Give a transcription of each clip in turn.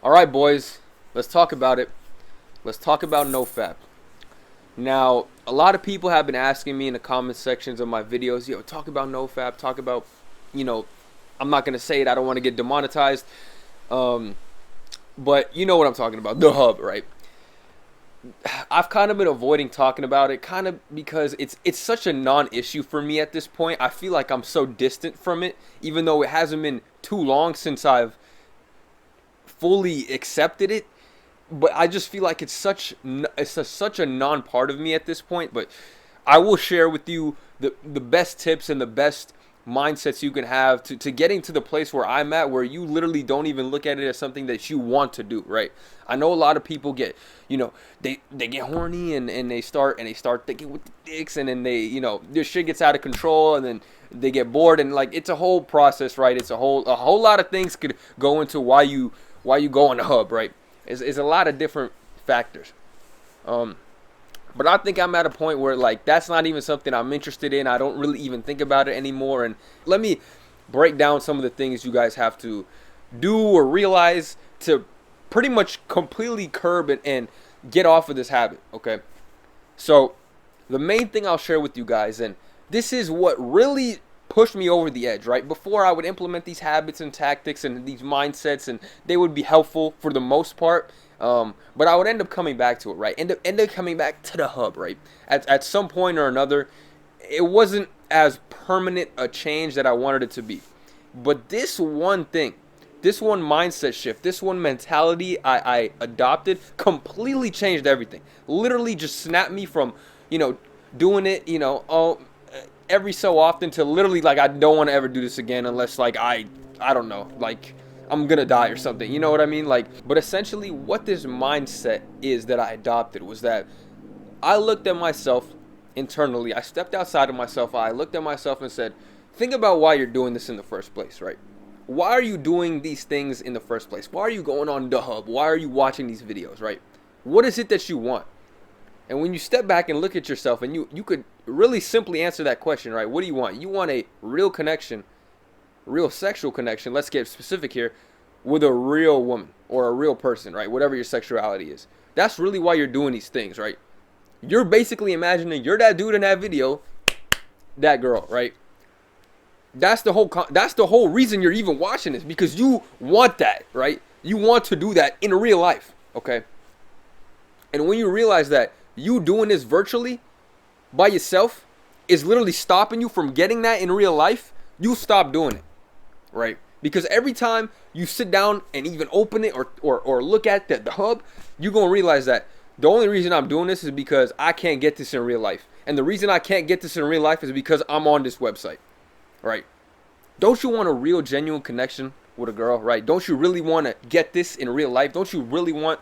All right, boys, let's talk about it. Let's talk about NoFap. Now, a lot of people have been asking me in the comment sections of my videos, yo, talk about NoFap, talk about, you know, I'm not going to say it, I don't want to get demonetized, but you know what I'm talking about, the hub, right? I've kind of been avoiding talking about it, kind of because it's such a non-issue for me at this point. I feel like I'm so distant from it, even though it hasn't been too long since I've fully accepted it. But I just feel like it's such a non-part of me at this point. But I will share with you the best tips and the best mindsets you can have to getting to the place where I'm at, where you literally don't even look at it as something that you want to do, right? I know a lot of people get, they get horny and they start thinking with the dicks, and then they, their shit gets out of control, and then they get bored, and like it's a whole process, right? It's a whole lot of things could go into why you go on the hub, right? It's a lot of different factors. But I think I'm at a point where like that's not even something I'm interested in. I don't really even think about it anymore. And let me break down some of the things you guys have to do or realize to pretty much completely curb it and get off of this habit, okay? So the main thing I'll share with you guys, and this is what really pushed me over the edge, right? Before I would implement these habits and tactics and these mindsets, and they would be helpful for the most part. But I would end up coming back to it, right? End up coming back to the hub, right? At some point or another, it wasn't as permanent a change that I wanted it to be. But this one thing, this one mindset shift, this one mentality I adopted completely changed everything. Literally just snapped me from, doing it, every so often to literally like I don't want to ever do this again unless like I don't know, like I'm gonna die or something, you know what I mean? Like, but essentially what this mindset is that I adopted was that I looked at myself internally. I stepped outside of myself. I looked at myself and said, think about why you're doing this in the first place, right? Why are you doing these things in the first place? Why are you going on the hub? Why are you watching these videos, right? What is it that you want? And when you step back and look at yourself, and you could really simply answer that question, right? What do you want? You want a real connection, real sexual connection, let's get specific here, with a real woman or a real person, right? Whatever your sexuality is. That's really why you're doing these things, right? You're basically imagining you're that dude in that video, that girl, right? That's the whole reason you're even watching this, because you want that, right? You want to do that in real life, okay? And when you realize that you doing this virtually by yourself is literally stopping you from getting that in real life, you stop doing it, right? Because every time you sit down and even open it or look at the hub, you're going to realize that the only reason I'm doing this is because I can't get this in real life. And the reason I can't get this in real life is because I'm on this website, right? Don't you want a real, genuine connection with a girl, right? Don't you really want to get this in real life? Don't you really want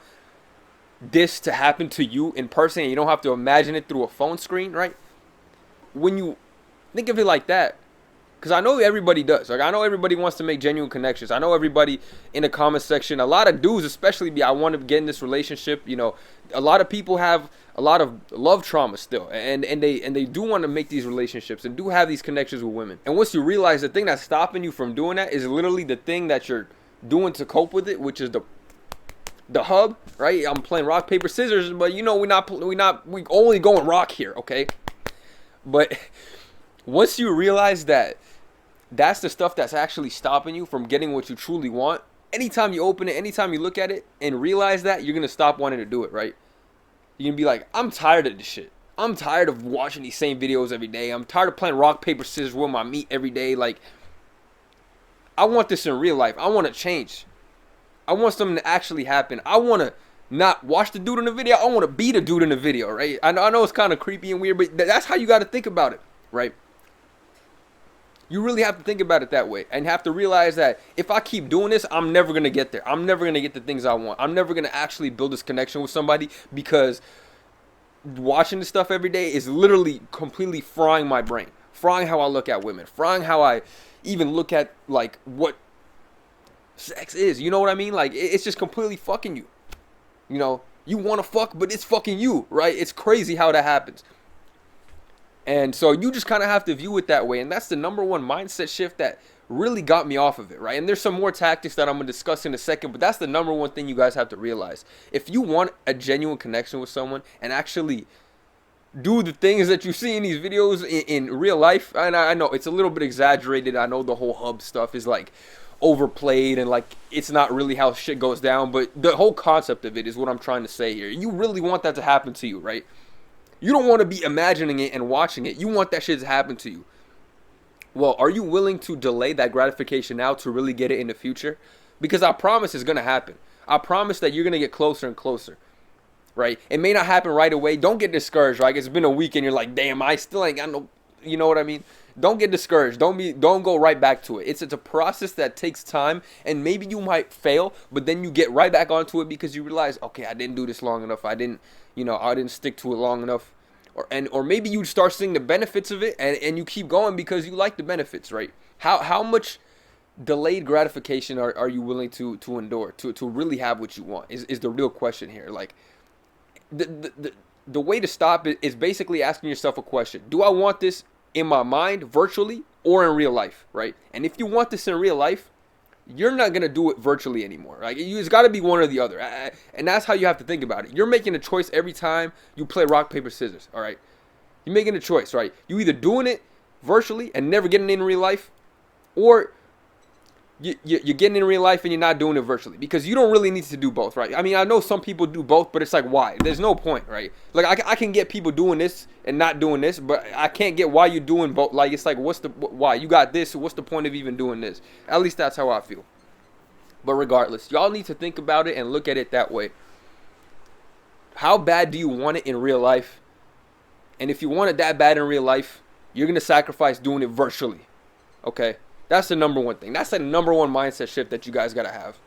this to happen to you in person and you don't have to imagine it through a phone screen, right? When you think of it like that, because I know everybody does. Like, I know everybody wants to make genuine connections. I know everybody in the comment section, a lot of dudes especially, I want to get in this relationship. A lot of people have a lot of love trauma still, and they do want to make these relationships and do have these connections with women. And once you realize the thing that's stopping you from doing that is literally the thing that you're doing to cope with it, which is the hub, right? I'm playing rock, paper, scissors, but we only going rock here, okay? But once you realize that that's the stuff that's actually stopping you from getting what you truly want, anytime you open it, anytime you look at it and realize that, you're going to stop wanting to do it, right? You're going to be like, I'm tired of this shit. I'm tired of watching these same videos every day. I'm tired of playing rock, paper, scissors with my meat every day. Like, I want this in real life. I want to change. I want something to actually happen. I want to not watch the dude in the video. I want to be the dude in the video, right? I know it's kind of creepy and weird, but that's how you got to think about it, right? You really have to think about it that way and have to realize that if I keep doing this, I'm never going to get there. I'm never going to get the things I want. I'm never going to actually build this connection with somebody, because watching this stuff every day is literally completely frying my brain, frying how I look at women, frying how I even look at like what sex is. You know what I mean? Like, it's just completely fucking you. You want to fuck, but it's fucking you, right? It's crazy how that happens. And so you just kind of have to view it that way. And that's the number one mindset shift that really got me off of it, right? And there's some more tactics that I'm going to discuss in a second, but that's the number one thing you guys have to realize. If you want a genuine connection with someone and actually do the things that you see in these videos in real life, and I know it's a little bit exaggerated. I know the whole hub stuff is like overplayed and like it's not really how shit goes down, but the whole concept of it is what I'm trying to say here. You really want that to happen to you, right? You don't want to be imagining it and watching it. You want that shit to happen to you. Well, are you willing to delay that gratification now to really get it in the future? Because I promise it's going to happen. I promise that you're going to get closer and closer, right? It may not happen right away. Don't get discouraged, right? It's been a week and you're like, damn, I still ain't got no, you know what I mean? Don't get discouraged. Don't go right back to it. It's a process that takes time, and maybe you might fail, but then you get right back onto it because you realize, okay, I didn't do this long enough. I didn't stick to it long enough. Or maybe you start seeing the benefits of it and you keep going because you like the benefits, right? How much delayed gratification are you willing to endure to really have what you want is the real question here. Like the way to stop it is basically asking yourself a question. Do I want this in my mind virtually or in real life, right? And if you want this in real life, you're not going to do it virtually anymore. Right? It's got to be one or the other. And that's how you have to think about it. You're making a choice every time you play rock, paper, scissors. All right. You're making a choice, right? You either doing it virtually and never getting in real life, or you're getting in real life and you're not doing it virtually, because you don't really need to do both, right? I mean, I know some people do both, but it's like, why? There's no point, right? Like I can get people doing this and not doing this, but I can't get why you're doing both. Like, it's like, why? You got this, so what's the point of even doing this? At least that's how I feel. But regardless, y'all need to think about it and look at it that way. How bad do you want it in real life? And if you want it that bad in real life, you're going to sacrifice doing it virtually. Okay? That's the number one thing. That's the number one mindset shift that you guys got to have.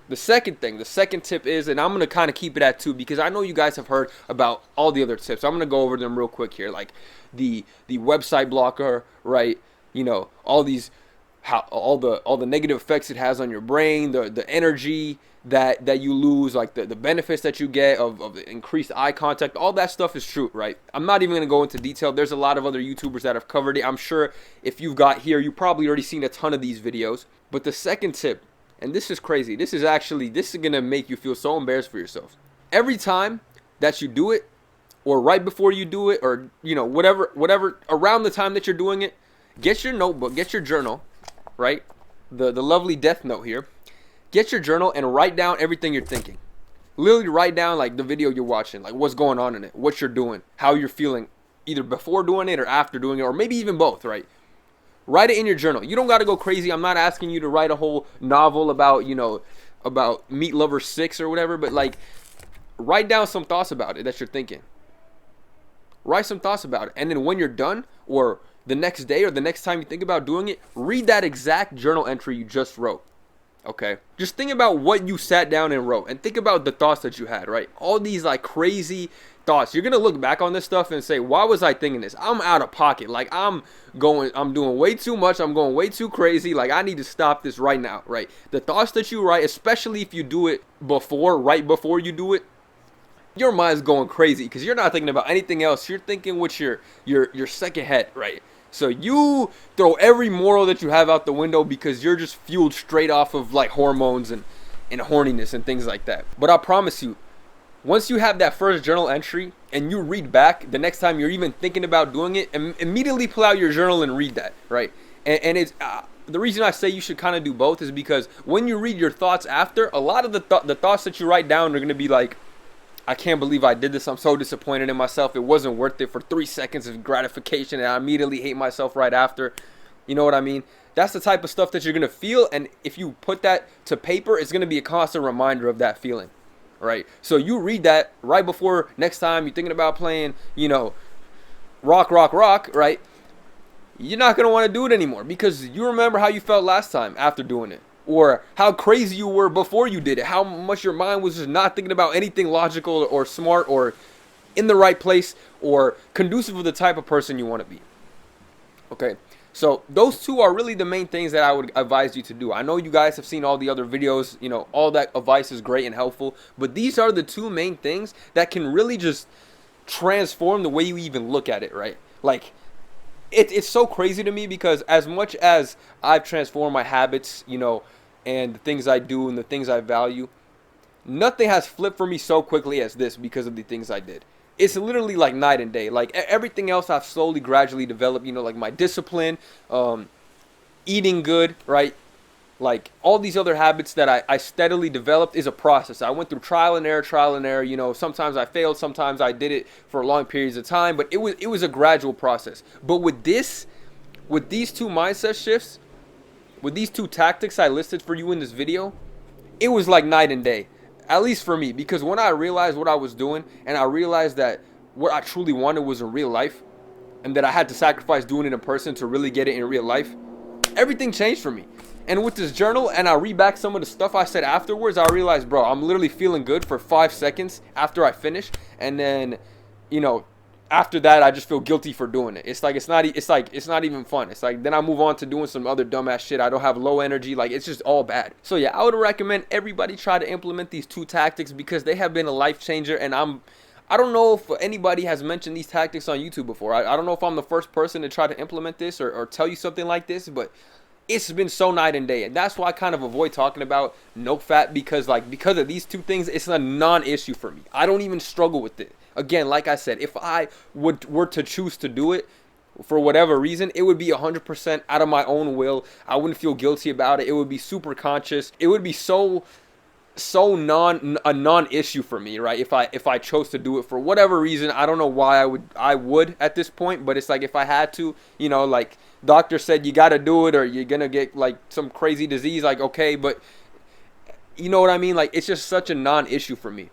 The second tip is, and I'm going to kind of keep it at 2 because I know you guys have heard about all the other tips. I'm going to go over them real quick here. Like the website blocker, right? You know, all the negative effects it has on your brain, the energy that you lose, like the benefits that you get of increased eye contact, all that stuff is true, right? I'm not even going to go into detail. There's a lot of other YouTubers that have covered it. I'm sure if you've got here, you've probably already seen a ton of these videos. But the second tip, and this is crazy, this is going to make you feel so embarrassed for yourself. Every time that you do it, or right before you do it, or whatever around the time that you're doing it, get your notebook, get your journal, right? The lovely death note here. Get your journal and write down everything you're thinking. Literally write down like the video you're watching, like what's going on in it, what you're doing, how you're feeling, either before doing it or after doing it, or maybe even both, right? Write it in your journal. You don't got to go crazy. I'm not asking you to write a whole novel about Meat Lover 6 or whatever, but like write down some thoughts about it that you're thinking. Write some thoughts about it. And then when you're done, or the next day or the next time you think about doing it, read that exact journal entry you just wrote. Okay? Just think about what you sat down and wrote, and think about the thoughts that you had, right? All these like crazy thoughts. You're going to look back on this stuff and say, why was I thinking this? I'm out of pocket. Like I'm doing way too much. I'm going way too crazy. Like I need to stop this right now, right? The thoughts that you write, especially if you do it right before you do it, your mind's going crazy because you're not thinking about anything else. You're thinking with your second head, right? So you throw every moral that you have out the window because you're just fueled straight off of like hormones and horniness and things like that. But I promise you, once you have that first journal entry and you read back, the next time you're even thinking about doing it, immediately pull out your journal and read that, right? And it's the reason I say you should kind of do both is because when you read your thoughts after, a lot of the thoughts that you write down are going to be like, I can't believe I did this. I'm so disappointed in myself. It wasn't worth it for 3 seconds of gratification, and I immediately hate myself right after. You know what I mean? That's the type of stuff that you're going to feel, and if you put that to paper, it's going to be a constant reminder of that feeling, right? So you read that right before next time you're thinking about playing, rock, right? You're not going to want to do it anymore because you remember how you felt last time after doing it. Or how crazy you were before you did it. How much your mind was just not thinking about anything logical or smart or in the right place or conducive of the type of person you want to be. Okay, so those two are really the main things that I would advise you to do. I know you guys have seen all the other videos. All that advice is great and helpful. But these are the two main things that can really just transform the way you even look at it, right? Like, it's so crazy to me because as much as I've transformed my habits, and the things I do and the things I value, nothing has flipped for me so quickly as this because of the things I did. It's literally like night and day. Like everything else I've slowly, gradually developed, like my discipline, eating good, right? Like all these other habits that I steadily developed is a process. I went through trial and error. Sometimes I failed, sometimes I did it for long periods of time, but it was a gradual process. But with these two mindset shifts, with these two tactics I listed for you in this video, it was like night and day. At least for me, because when I realized what I was doing and I realized that what I truly wanted was in real life and that I had to sacrifice doing it in person to really get it in real life, everything changed for me. And with this journal, and I read back some of the stuff I said afterwards, I realized, bro, I'm literally feeling good for 5 seconds after I finish, and then, after that, I just feel guilty for doing it. It's not even fun. It's like then I move on to doing some other dumbass shit. I don't have low energy. Like it's just all bad. So yeah, I would recommend everybody try to implement these two tactics because they have been a life changer, and I don't know if anybody has mentioned these tactics on YouTube before. I don't know if I'm the first person to try to implement this or tell you something like this, but it's been so night and day. And that's why I kind of avoid talking about NoFap because of these two things, it's a non-issue for me. I don't even struggle with it. Again, like I said, if I were to choose to do it for whatever reason, it would be 100% out of my own will. I wouldn't feel guilty about it. It would be super conscious. It would be so non-issue for me, right? If I chose to do it for whatever reason. I don't know why I would at this point, but it's like if I had to, like doctor said you got to do it or you're going to get like some crazy disease, like okay, but you know what I mean? Like it's just such a non-issue for me.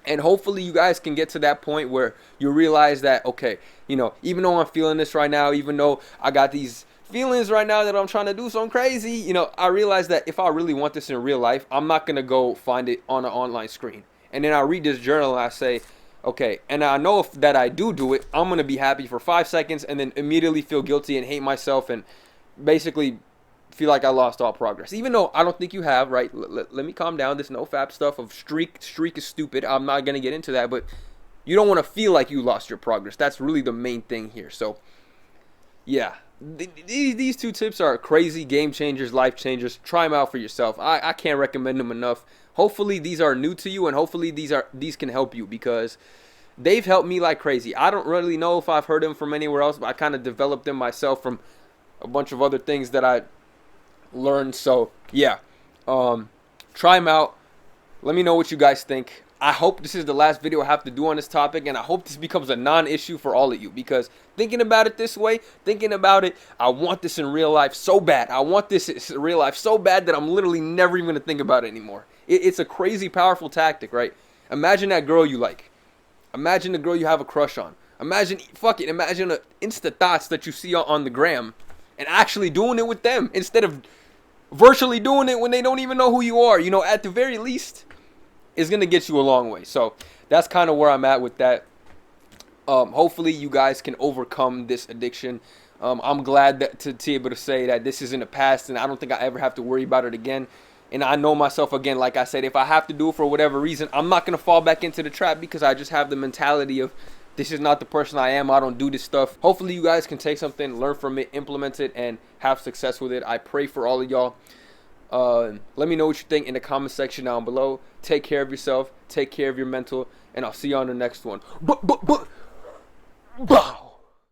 And hopefully you guys can get to that point where you realize that, okay, even though I'm feeling this right now, even though I got these feelings right now that I'm trying to do something crazy, I realize that if I really want this in real life, I'm not going to go find it on an online screen. And then I read this journal and I say, okay, and I know if that I do it, I'm going to be happy for 5 seconds and then immediately feel guilty and hate myself and basically feel like I lost all progress. Even though I don't think you have, right? Let me calm down. This NoFap stuff of streak is stupid. I'm not going to get into that, but you don't want to feel like you lost your progress. That's really the main thing here. So, yeah. These two tips are crazy game changers, life changers. Try them out for yourself. I can't recommend them enough. Hopefully these are new to you, and hopefully these can help you because they've helped me like crazy. I don't really know if I've heard them from anywhere else, but I kind of developed them myself from a bunch of other things that I learned. So yeah, try them out. Let me know what you guys think. I hope this is the last video I have to do on this topic, and I hope this becomes a non-issue for all of you because thinking about it this way, I want this in real life so bad. I want this in real life so bad that I'm literally never even going to think about it anymore. It's a crazy powerful tactic, right? Imagine that girl you like. Imagine the girl you have a crush on. Imagine the Insta thoughts that you see on the gram and actually doing it with them instead of virtually doing it when they don't even know who you are. At the very least, it's going to get you a long way. So that's kind of where I'm at with that. Hopefully you guys can overcome this addiction. I'm glad to be able to say that this is in the past and I don't think I ever have to worry about it again. And I know myself again, like I said, if I have to do it for whatever reason, I'm not going to fall back into the trap because I just have the mentality of this is not the person I am. I don't do this stuff. Hopefully you guys can take something, learn from it, implement it, and have success with it. I pray for all of y'all. Let me know what you think in the comment section down below. Take care of yourself. Take care of your mental. And I'll see you on the next one. Bow.